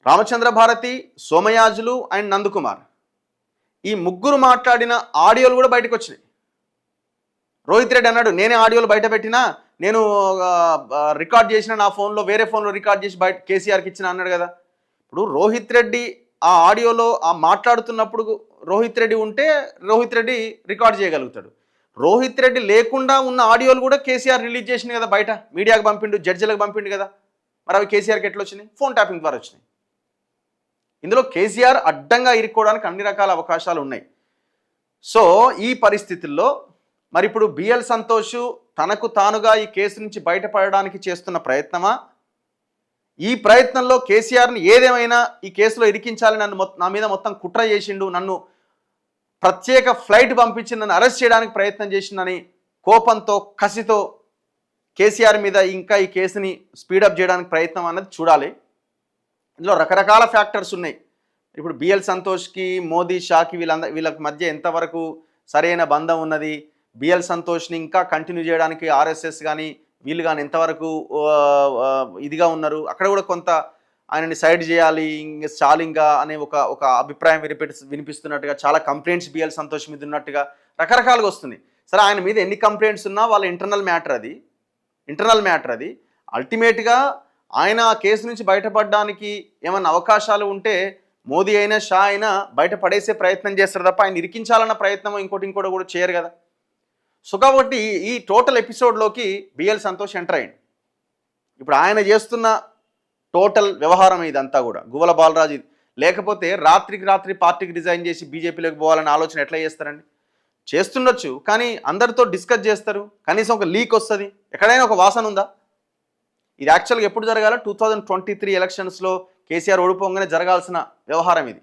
Ramachandra Bharati, Somayajulu and Nandakumar ఈ ముగ్గురు మాట్లాడిన ఆడియోలు కూడా బయటకు వచ్చినాయి. రోహిత్ రెడ్డి అన్నాడు, నేనే ఆడియోలు బయట పెట్టినా, నేను రికార్డ్ చేసిన, నా ఫోన్లో వేరే ఫోన్లో రికార్డ్ చేసి బయట కేసీఆర్కి ఇచ్చిన అన్నాడు కదా. ఇప్పుడు రోహిత్ రెడ్డి ఆ ఆడియోలో ఆ మాట్లాడుతున్నప్పుడు రోహిత్ రెడ్డి ఉంటే రోహిత్ రెడ్డి రికార్డ్ చేయగలుగుతాడు. రోహిత్ రెడ్డి లేకుండా ఉన్న ఆడియోలు కూడా కేసీఆర్ రిలీజ్ చేసింది కదా, బయట మీడియాకు పంపిండు, జడ్జిలకు పంపిండు కదా. మరి అవి కేసీఆర్కి ఎట్లా వచ్చినాయి? ఫోన్ ట్యాపింగ్ ద్వారా వచ్చినాయి. ఇందులో కేసీఆర్ అడ్డంగా ఇరుక్కోవడానికి అన్ని రకాల అవకాశాలు ఉన్నాయి. సో ఈ పరిస్థితుల్లో మరి ఇప్పుడు బిఎల్ సంతోష్ తనకు తానుగా ఈ కేసు నుంచి బయటపడడానికి చేస్తున్న ప్రయత్నమా, ఈ ప్రయత్నంలో కేసీఆర్ని ఏదేమైనా ఈ కేసులో ఇరికించాలని నా మీద మొత్తం కుట్ర చేసిండు, నన్ను ప్రత్యేక ఫ్లైట్ పంపించి నన్ను అరెస్ట్ చేయడానికి ప్రయత్నం చేసిందని కోపంతో, కసితో కేసీఆర్ మీద ఇంకా ఈ కేసుని స్పీడప్ చేయడానికి ప్రయత్నం అన్నది చూడాలి. ఇందులో రకరకాల ఫ్యాక్టర్స్ ఉన్నాయి. ఇప్పుడు బిఎల్ సంతోష్కి, మోదీ షాకి వీళ్ళకి మధ్య ఎంతవరకు సరైన బంధం ఉన్నది, బిఎల్ సంతోష్ని ఇంకా కంటిన్యూ చేయడానికి ఆర్ఎస్ఎస్ కానీ వీళ్ళు కానీ ఎంతవరకు ఇదిగా ఉన్నారు, అక్కడ కూడా కొంత ఆయనని సైడ్ చేయాలి చాలింగా అనే ఒక అభిప్రాయం వినిపిస్తున్నట్టుగా, చాలా కంప్లైంట్స్ బిఎల్ సంతోష్ మీద ఉన్నట్టుగా రకరకాలుగా వస్తుంది. సరే, ఆయన మీద ఎన్ని కంప్లైంట్స్ ఉన్నా వాళ్ళ ఇంటర్నల్ మ్యాటర్ అది. అల్టిమేట్గా ఆయన ఆ కేసు నుంచి బయటపడడానికి ఏమన్నా అవకాశాలు ఉంటే మోదీ అయినా, షా అయినా బయటపడేసే ప్రయత్నం చేస్తారు తప్ప ఆయన ఇరికించాలన్న ప్రయత్నం ఇంకోటి కూడా చేయరు కదా. సో కాబట్టి ఈ టోటల్ ఎపిసోడ్లోకి బిఎల్ సంతోష్ ఎంటర్ అయ్యింది. ఇప్పుడు ఆయన చేస్తున్న టోటల్ వ్యవహారం ఇదంతా కూడా గువ్వల బాలరాజు. లేకపోతే రాత్రికి రాత్రి పార్టీకి రిజైన్ చేసి బీజేపీలోకి పోవాలనే ఆలోచన ఎట్లా చేస్తారండి? చేస్తుండొచ్చు, కానీ అందరితో డిస్కస్ చేస్తారు, కనీసం ఒక లీక్ వస్తుంది, ఎక్కడైనా ఒక వాసన ఉందా? ఇది యాక్చువల్గా ఎప్పుడు జరగాల? 2023 ఎలక్షన్స్లో కేసీఆర్ ఓడిపోగానే జరగాల్సిన వ్యవహారం ఇది.